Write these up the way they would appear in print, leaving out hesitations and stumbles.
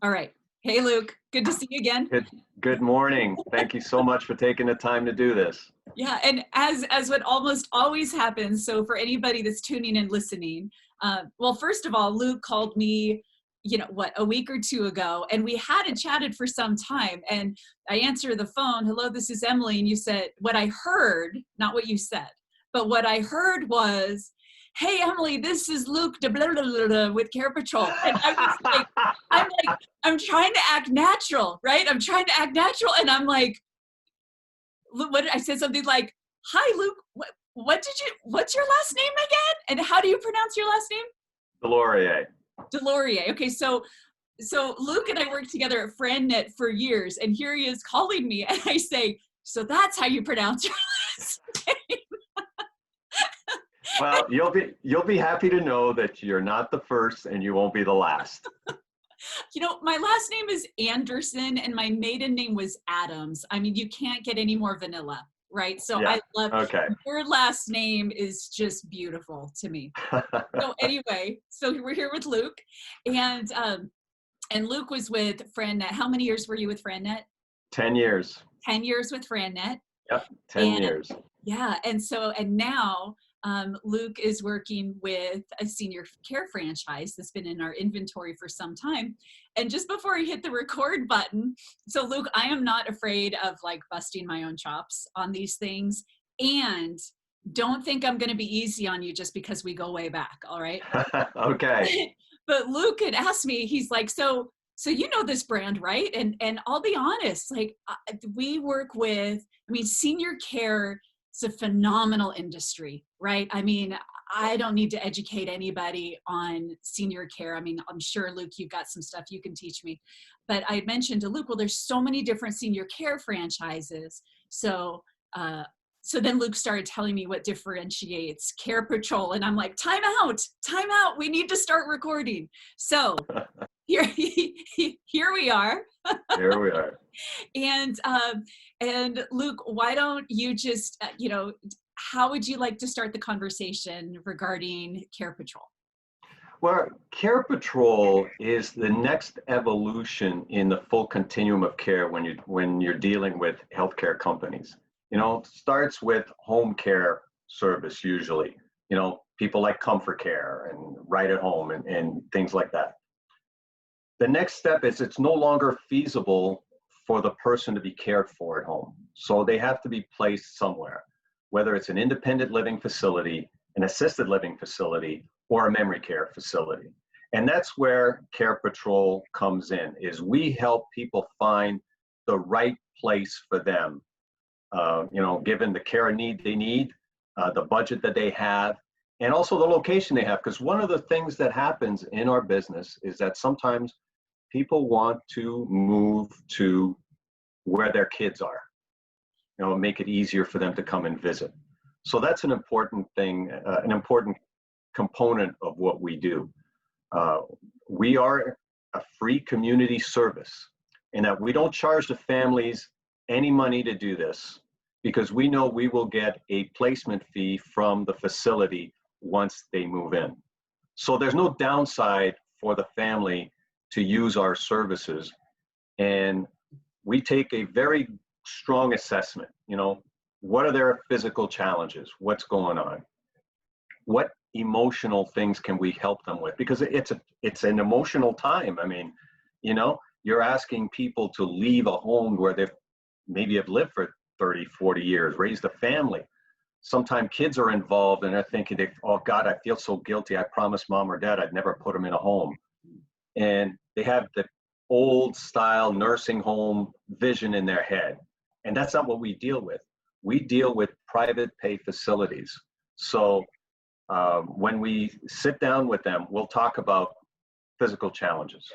All right. Hey, Luke. Good to see you again. Good morning. Thank you so much for taking the time to do this. Yeah, and as what almost always happens, so for anybody that's tuning and listening, well, first of all, Luke called me, a week or two ago, and we hadn't chatted for some time. And I answered the phone, "Hello, this is Emily," and you said what I heard, not what you said, but what I heard was, "Hey, Emily, this is Luke de blah, blah, blah, blah, with Care Patrol," and I'm like, I'm trying to act natural, right? I'm trying to act natural, and I'm like, I said something like, "Hi, Luke. What's your last name again? And how do you pronounce your last name?" Delorier. Delorier. Okay, so Luke and I worked together at FranNet for years, and here he is calling me, and I say, "So that's how you pronounce your last name." Well, you'll be happy to know that you're not the first and you won't be the last. My last name is Anderson, and my maiden name was Adams. I mean, you can't get any more vanilla, right? So Yeah. I love Okay. your last name is just beautiful to me. So anyway, so we're here with Luke, and Luke was with FranNet. How many years were you with FranNet? 10 years. 10 years with FranNet. Yep, 10 years. Yeah, and now Luke is working with a senior care franchise that's been in our inventory for some time. And just before I hit the record button, so Luke, I am not afraid of like busting my own chops on these things. And don't think I'm going to be easy on you just because we go way back. All right. Okay. But Luke had asked me, he's like, so you know this brand, right? And I'll be honest, like we work with, I mean, senior care is a phenomenal industry, right? I mean, I don't need to educate anybody on senior care. I mean, I'm sure, Luke, you've got some stuff you can teach me. But I mentioned to Luke, well, there's so many different senior care franchises. So then Luke started telling me what differentiates Care Patrol, and I'm like, time out, we need to start recording. So here we are. Here we are. And Luke, why don't you just, how would you like to start the conversation regarding Care Patrol? Well, Care Patrol is the next evolution in the full continuum of care when you're dealing with healthcare companies. It starts with home care service usually. People like Comfort Care and Right at Home and things like that. The next step is it's no longer feasible for the person to be cared for at home. So they have to be placed somewhere, whether it's an independent living facility, an assisted living facility, or a memory care facility. And that's where Care Patrol comes in, is we help people find the right place for them, given the care need they need, the budget that they have, and also the location they have. Because one of the things that happens in our business is that sometimes people want to move to where their kids are, make it easier for them to come and visit. So that's an important thing, an important component of what we do. We are a free community service in that we don't charge the families any money to do this, because we know we will get a placement fee from the facility once they move in. So there's no downside for the family to use our services. And we take a very strong assessment. What are their physical challenges? What's going on? What emotional things can we help them with? Because it's an emotional time. I mean, you're asking people to leave a home where they've maybe have lived for 30, 40 years, raised a family. Sometimes kids are involved and they're thinking, oh God, I feel so guilty. I promised mom or dad I'd never put them in a home. And they have the old style nursing home vision in their head. And that's not what we deal with. We deal with private pay facilities. So when we sit down with them, we'll talk about physical challenges.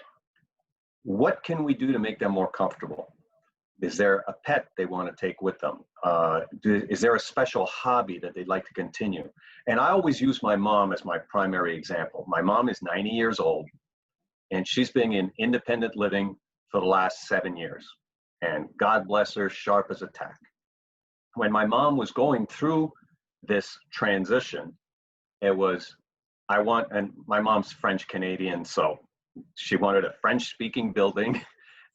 What can we do to make them more comfortable? Is there a pet they want to take with them? Is there a special hobby that they'd like to continue? And I always use my mom as my primary example. My mom is 90 years old, and she's been in independent living for the last 7 years. And God bless her, sharp as a tack. When my mom was going through this transition, it was, and my mom's French Canadian, so She wanted a French-speaking building,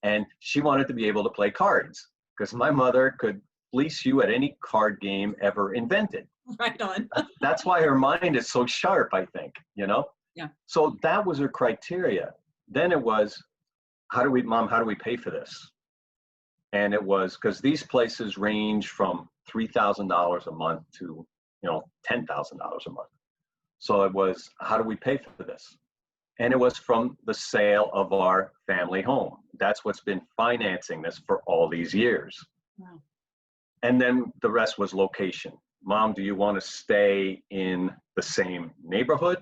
and she wanted to be able to play cards because my mother could fleece you at any card game ever invented. Right on. That's why her mind is so sharp, I think, Yeah. So that was her criteria. Then it was, Mom, how do we pay for this? And it was because these places range from $3,000 a month to, $10,000 a month. So it was, how do we pay for this? And it was from the sale of our family home. That's what's been financing this for all these years. Wow. And then the rest was location. Mom, do you want to stay in the same neighborhood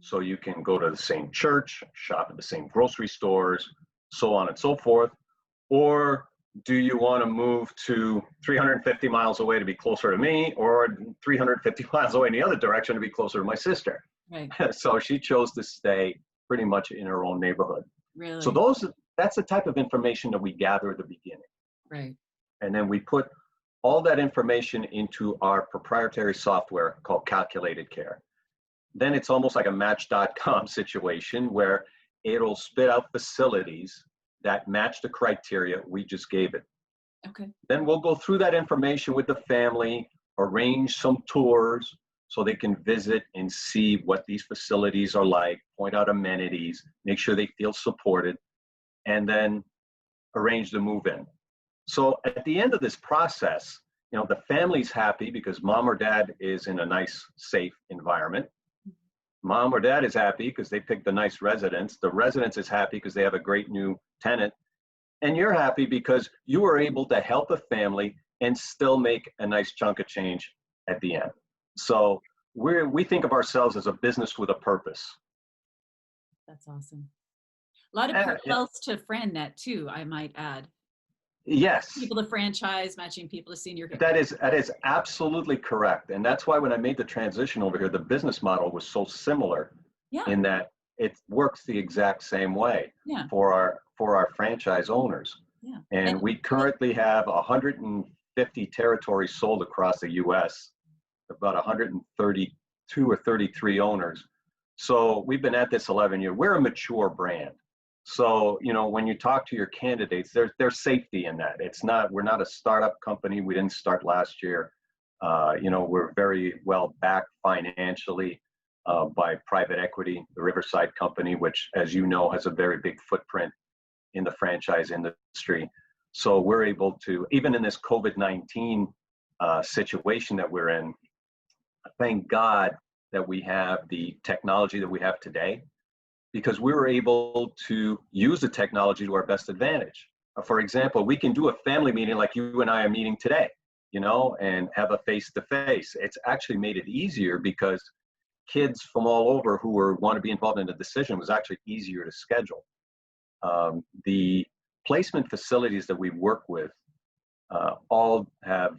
so you can go to the same church, shop at the same grocery stores, so on and so forth? Or do you want to move to 350 miles away to be closer to me, or 350 miles away in the other direction to be closer to my sister? Right. So she chose to stay pretty much in her own neighborhood. Really? So that's the type of information that we gather at the beginning. Right. And then we put all that information into our proprietary software called Calculated Care. Then it's almost like a Match.com situation where it'll spit out facilities that match the criteria we just gave it. Okay. Then we'll go through that information with the family, arrange some tours so they can visit and see what these facilities are like, point out amenities, make sure they feel supported, and then arrange the move-in. So at the end of this process, the family's happy because mom or dad is in a nice, safe environment. Mom or dad is happy because they picked a nice residence. The residence is happy because they have a great new tenant. And you're happy because you were able to help a family and still make a nice chunk of change at the end. So we think of ourselves as a business with a purpose. That's awesome. A lot of parallels to FranNet too, I might add. Yes. People to franchise, matching people to senior care. That is absolutely correct. And that's why when I made the transition over here, the business model was so similar in that it works the exact same way for our franchise owners. Yeah. And we currently have 150 territories sold across the US, about 132 or 33 owners. So we've been at this 11 years. We're a mature brand. So, when you talk to your candidates, there's safety in that. We're not a startup company. We didn't start last year. We're very well backed financially by private equity, the Riverside Company, which, as you know, has a very big footprint in the franchise industry. So we're able to, even in this COVID-19 situation that we're in, thank God that we have the technology that we have today, because we were able to use the technology to our best advantage. For example, we can do a family meeting like you and I are meeting today, and have a face-to-face. It's actually made it easier because kids from all over who want to be involved in the decision was actually easier to schedule. The placement facilities that we work with all have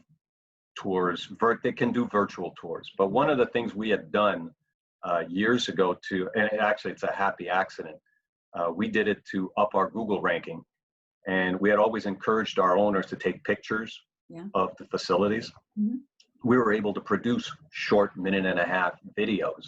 tours. They can do virtual tours. But one of the things we had done years ago and actually it's a happy accident, we did it to up our Google ranking. And we had always encouraged our owners to take pictures of the facilities. Mm-hmm. We were able to produce short 1.5-minute videos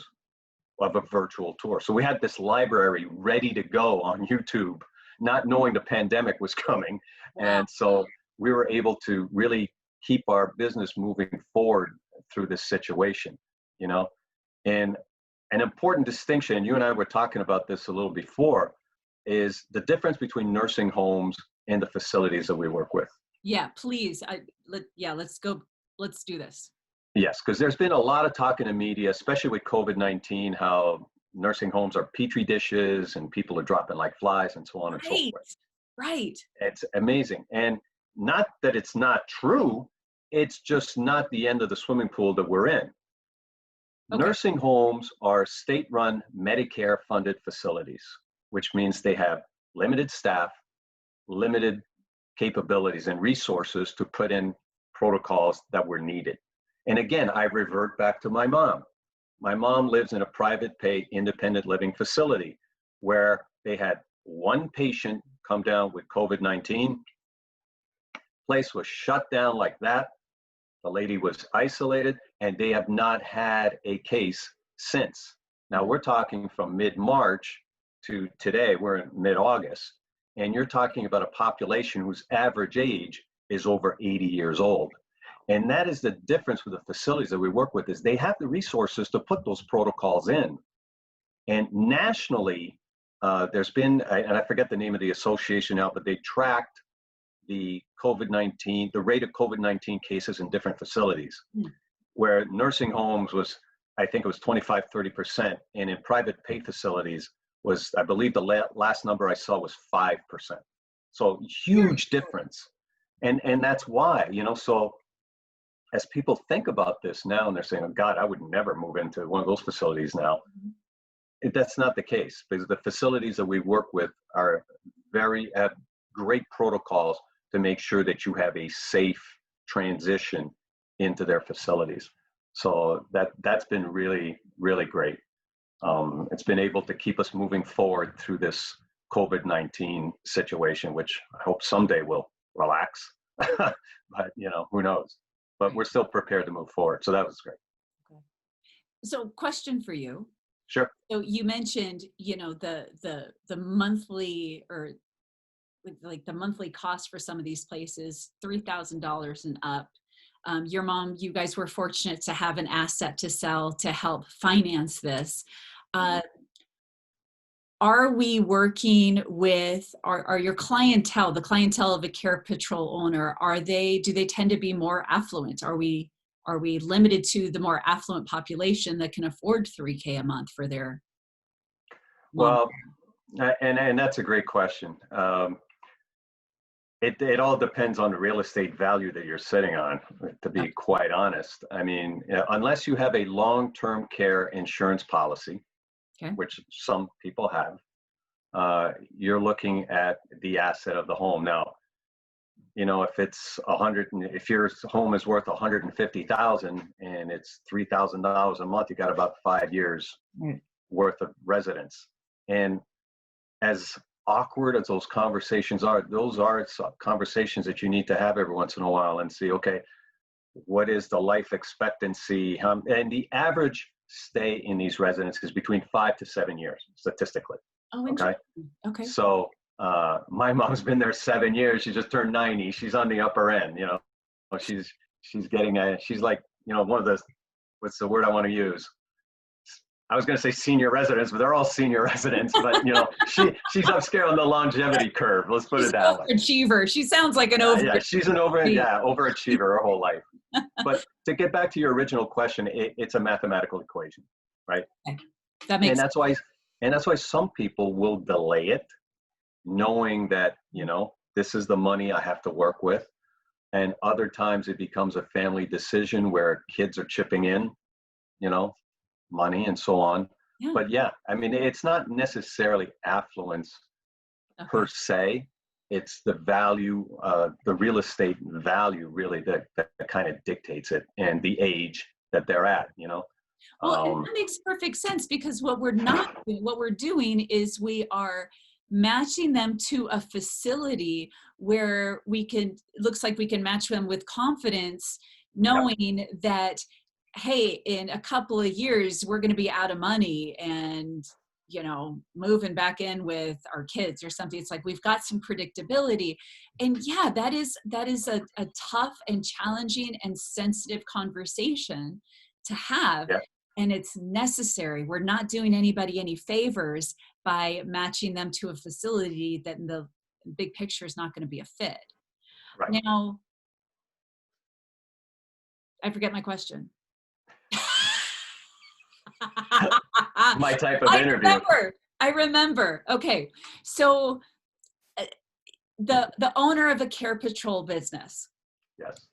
of a virtual tour. So we had this library ready to go on YouTube, not knowing the pandemic was coming. Wow. And so we were able to really keep our business moving forward through this situation, And an important distinction, and you and I were talking about this a little before, is the difference between nursing homes and the facilities that we work with. Yeah, please. Let's go. Let's do this. Yes, because there's been a lot of talk in the media, especially with COVID-19, how nursing homes are petri dishes and people are dropping like flies and so on and so forth. Right. It's amazing. And not that it's not true, it's just not the end of the swimming pool that we're in. Okay. Nursing homes are state-run, Medicare-funded facilities, which means they have limited staff, limited capabilities and resources to put in protocols that were needed. And again, I revert back to my mom. My mom lives in a private pay independent living facility where they had one patient come down with COVID-19. Place was shut down like that. The lady was isolated and they have not had a case since. Now we're talking from mid-March to today, we're in mid-August, and you're talking about a population whose average age is over 80 years old. And that is the difference with the facilities that we work with, is they have the resources to put those protocols in. And nationally, there's been, and I forget the name of the association now, but they tracked the COVID-19, the rate of COVID-19 cases in different facilities, where nursing homes was, I think it was 25, 30%, and in private pay facilities was, I believe the last number I saw was 5%. So huge difference. And that's why, so as people think about this now, and they're saying, oh God, I would never move into one of those facilities now. That's not the case, because the facilities that we work with are have great protocols to make sure that you have a safe transition into their facilities. So that's been really, really great. It's been able to keep us moving forward through this COVID-19 situation, which I hope someday will relax, but who knows? But we're still prepared to move forward. So that was great. Okay. So question for you. Sure. So you mentioned, the monthly, or like the monthly cost for some of these places, $3,000 and up. Your mom, you guys were fortunate to have an asset to sell to help finance this. Are we working with, are your clientele, the clientele of a Care Patrol owner, do they tend to be more affluent? Are we limited to the more affluent population that can afford $3K a month for their mom? Well, and that's a great question. It all depends on the real estate value that you're sitting on, to be quite honest. I mean, unless you have a long-term care insurance policy, okay, which some people have, you're looking at the asset of the home. Now, if it's if your home is worth $150,000 and it's $3,000 a month, you got about 5 years worth of residence. And as awkward as those conversations are, those are conversations that you need to have every once in a while and see, okay, what is the life expectancy? And the average stay in these residences is between 5 to 7 years, statistically. Oh, okay. Okay. So my mom's been there 7 years. She just turned 90. She's on the upper end. She's getting she's like, one of the, what's the word I want to use? I was going to say senior residents, but they're all senior residents. But she's upscale on the longevity curve. Let's put it that way. Overachiever. She sounds like an overachiever. Yeah, she's an overachiever her whole life. But to get back to your original question, it's a mathematical equation, right? Okay. That makes sense. And that's why some people will delay it, knowing that this is the money I have to work with, and other times it becomes a family decision where kids are chipping in, money and so on. Yeah. But I mean, it's not necessarily affluence per se. It's the value, the real estate value, really, that kind of dictates it, and the age that they're at. Well, and that makes perfect sense, because what we're doing is we are matching them to a facility where looks like we can match them with confidence, knowing that, hey, in a couple of years, we're going to be out of money and, moving back in with our kids or something. It's like, we've got some predictability. And that is a tough and challenging and sensitive conversation to have. Yeah. And it's necessary. We're not doing anybody any favors by matching them to a facility that in the big picture is not going to be a fit. Right. Now, I forget my question. My type of interview. I remember. Okay. So the owner of a Care Patrol business. Yes.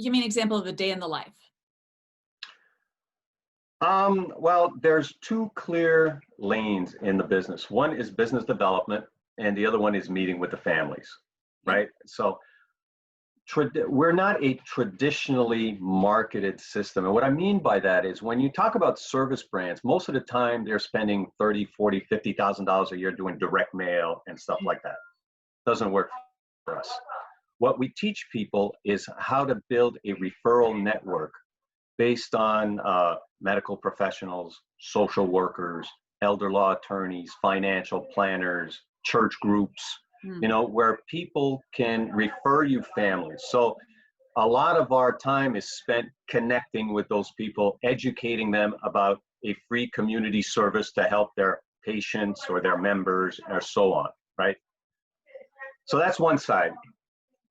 Give me an example of a day in the life. Well, there's two clear lanes in the business. One is business development, and the other one is meeting with the families, right? So we're not a traditionally marketed system. And what I mean by that is, when you talk about service brands, most of the time they're spending $30,000, $40,000, $50,000 a year doing direct mail and stuff like that. Doesn't work for us. What we teach people is how to build a referral network based on medical professionals, social workers, elder law attorneys, financial planners, church groups, Mm. you know, where people can refer you families. So a lot of our time is spent connecting with those people, educating them about a free community service to help their patients or their members or so on, right? So that's one side.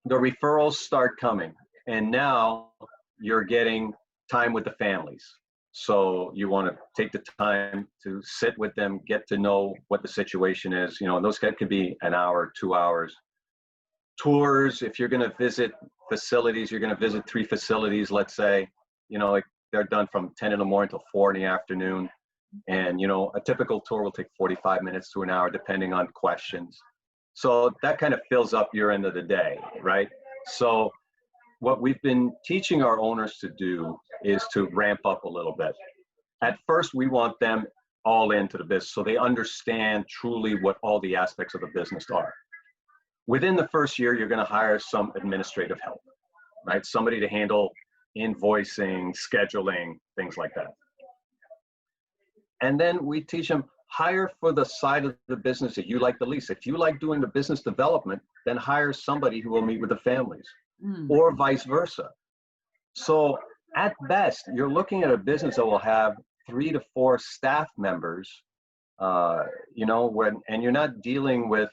The referrals start coming, and now you're getting time with the families. So you want to take the time to sit with them, get to know what the situation is. You know, and those could be an hour, 2 hours. Tours, if you're going to visit facilities, you're going to visit 3 facilities, let's say, you know, like they're done from 10 in the morning till 4 in the afternoon. And, you know, a typical tour will take 45 minutes to an hour, depending on questions. So that kind of fills up your end of the day, right? So what we've been teaching our owners to do is to ramp up a little bit. At first, we want them all into the business so they understand truly what all the aspects of the business are. Within the first year, you're going to hire some administrative help, right? Somebody to handle invoicing, scheduling, things like that. And then we teach them, hire for the side of the business that you like the least. If you like doing the business development, then hire somebody who will meet with the families, or vice versa. So at best, you're looking at a business that will have 3 to 4 staff members, you know, and you're not dealing with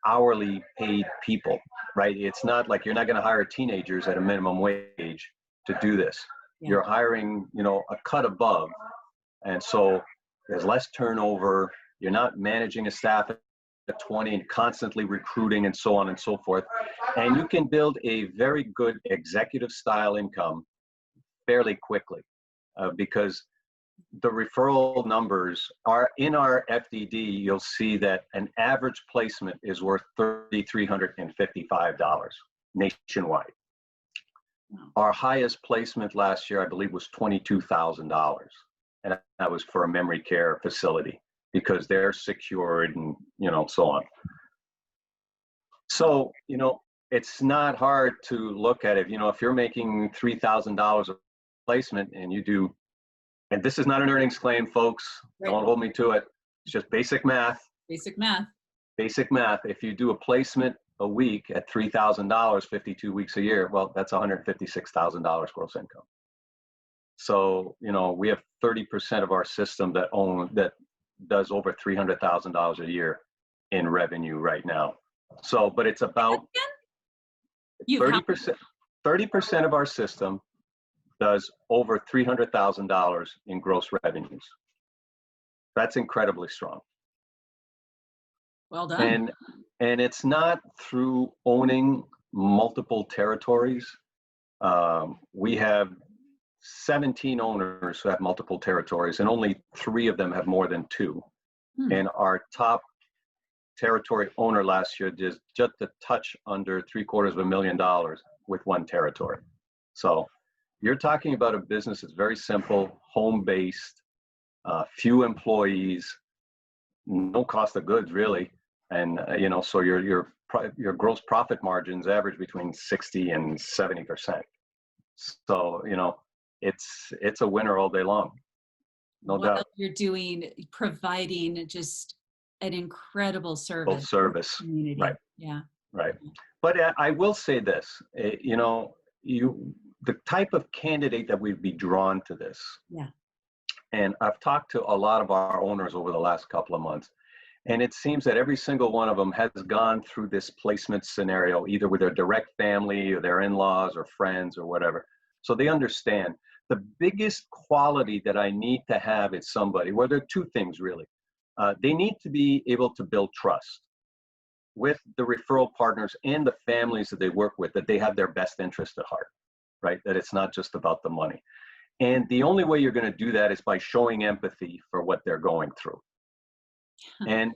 hourly paid people, right? It's not like you're not going to hire teenagers at a minimum wage to do this. Yeah. You're hiring, you know, a cut above. And so there's less turnover. You're not managing a staff at 20 and constantly recruiting and so on and so forth. And you can build a very good executive style income fairly quickly because the referral numbers are in our FDD. You'll see that an average placement is worth $3,355 nationwide. Wow. Our highest placement last year, I believe, was $22,000. And that was for a memory care facility because they're secured and, you know, so on. So, you know, it's not hard to look at it. You know, if you're making $3,000 a placement and you do, and this is not an earnings claim, folks, right. Don't hold me to it. It's just basic math. Basic math. Basic math. If you do a placement a week at $3,000, 52 weeks a year, well, that's $156,000 gross income. So, you know, we have 30% of our system that does over $300,000 a year in revenue right now. So, but it's about 30%. 30% of our system does over $300,000 in gross revenues. That's incredibly strong. Well done. And it's not through owning multiple territories. We have 17 owners who have multiple territories, and only 3 of them have more than 2. And our top territory owner last year did just a touch under $750,000 with 1 territory. So you're talking about a business that's very simple, home-based, few employees, no cost of goods really, and you know, so your gross profit margins average between 60 and 70%. So you know, it's a winner all day long, no doubt. What you're doing, providing just an incredible service. Full service, community. right? Yeah, right. But I will say this, you know, the type of candidate that we'd be drawn to this. Yeah. And I've talked to a lot of our owners over the last couple of months, and it seems that every single one of them has gone through this placement scenario, either with their direct family or their in-laws or friends or whatever. So they understand the biggest quality that I need to have is somebody, well, there are 2 things really. They need to be able to build trust with the referral partners and the families that they work with, that they have their best interest at heart, right? That it's not just about the money. And the only way you're going to do that is by showing empathy for what they're going through. And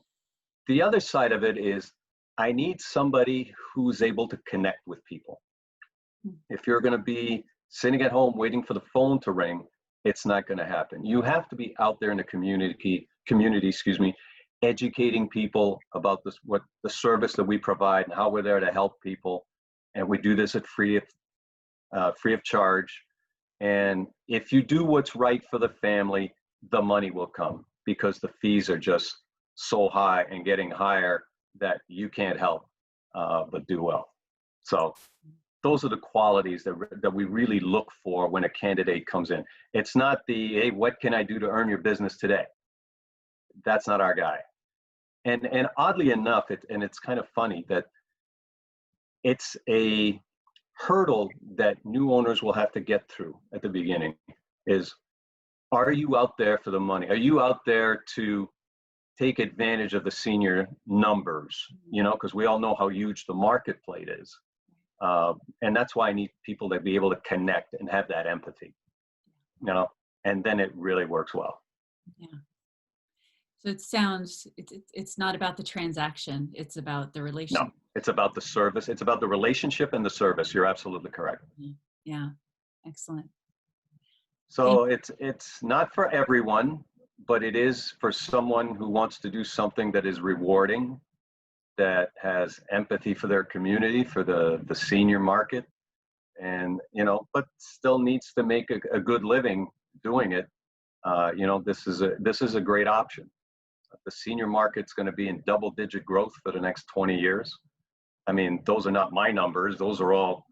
the other side of it is, I need somebody who's able to connect with people. If you're going to be sitting at home waiting for the phone to ring, it's not going to happen. You have to be out there in the community, educating people about what the service that we provide and how we're there to help people. And we do this at free of charge. And if you do what's right for the family, the money will come. because the fees are just so high and getting higher that you can't help but do well. So those are the qualities that we really look for when a candidate comes in. It's not the, hey, what can I do to earn your business today? That's not our guy. And oddly enough, it's kind of funny that it's a hurdle that new owners will have to get through at the beginning is, are you out there for the money? Are you out there to take advantage of the senior numbers? You know, because we all know how huge the marketplace is. And that's why I need people to be able to connect and have that empathy, you know, and then it really works well. Yeah. So it sounds, it's not about the transaction, it's about the relationship. No, it's about the service. It's about the relationship and the service. You're absolutely correct. Yeah, excellent. So it's not for everyone, but it is for someone who wants to do something that is rewarding, that has empathy for their community, for the senior market, and, you know, but still needs to make a good living doing it. You know, this is a great option. The senior market's going to be in double-digit growth for the next 20 years. I mean, those are not my numbers. Those are all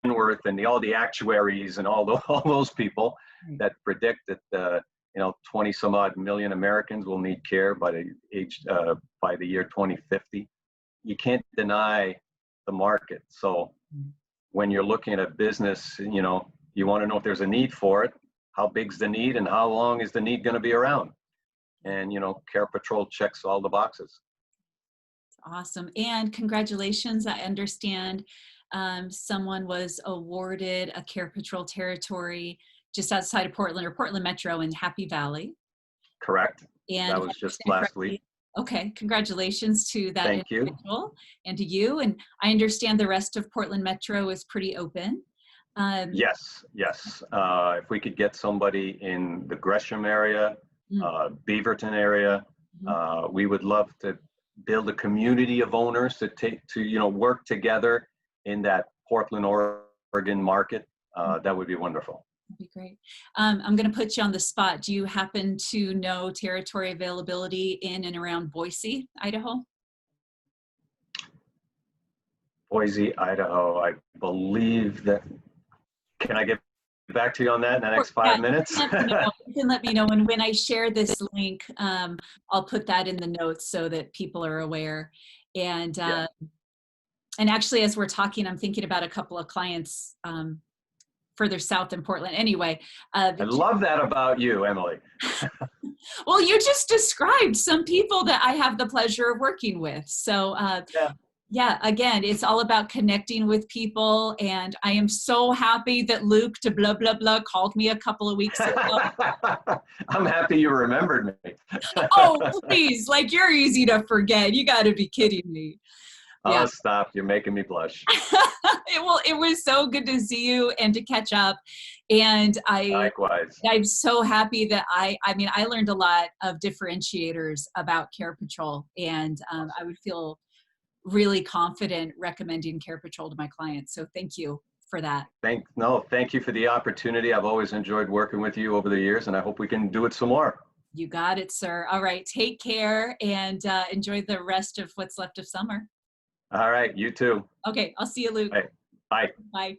Worth and all the actuaries and all those people that predict that you know, 20 some odd million Americans will need care by the year 2050. You can't deny the market. So when you're looking at a business, you know, you want to know if there's a need for it. How big's the need, and how long is the need going to be around? And, you know, Care Patrol checks all the boxes. Awesome. And congratulations. I understand someone was awarded a Care Patrol territory just outside of Portland, or Portland Metro, in Happy Valley. Correct. And that was just last week. Okay, congratulations to that Thank individual and to you. And I understand the rest of Portland Metro is pretty open. Yes. If we could get somebody in the Gresham area, Beaverton area, we would love to build a community of owners to you know, work together in that Portland, Oregon market. That would be wonderful. That'd be great. I'm going to put you on the spot. Do you happen to know territory availability in and around Boise, Idaho? Boise, Idaho. I believe that. Can I get back to you on that in the next 5 minutes? You can let me know. And when I share this link, I'll put that in the notes so that people are aware. And and actually, as we're talking, I'm thinking about a couple of clients further south in Portland. Anyway. I love that about you, Emily. Well, you just described some people that I have the pleasure of working with. So yeah, again, it's all about connecting with people. And I am so happy that Luke to blah, blah, blah called me a couple of weeks ago. I'm happy you remembered me. Oh, please. Like, you're easy to forget. You got to be kidding me. Yeah. Oh, stop. You're making me blush. It was so good to see you and to catch up. And likewise. I'm so happy that I mean, I learned a lot of differentiators about Care Patrol, and I would feel really confident recommending Care Patrol to my clients. So thank you for that. Thank you for the opportunity. I've always enjoyed working with you over the years, and I hope we can do it some more. You got it, sir. All right. Take care and enjoy the rest of what's left of summer. All right. You too. Okay. I'll see you, Luke. Bye. Bye. Bye.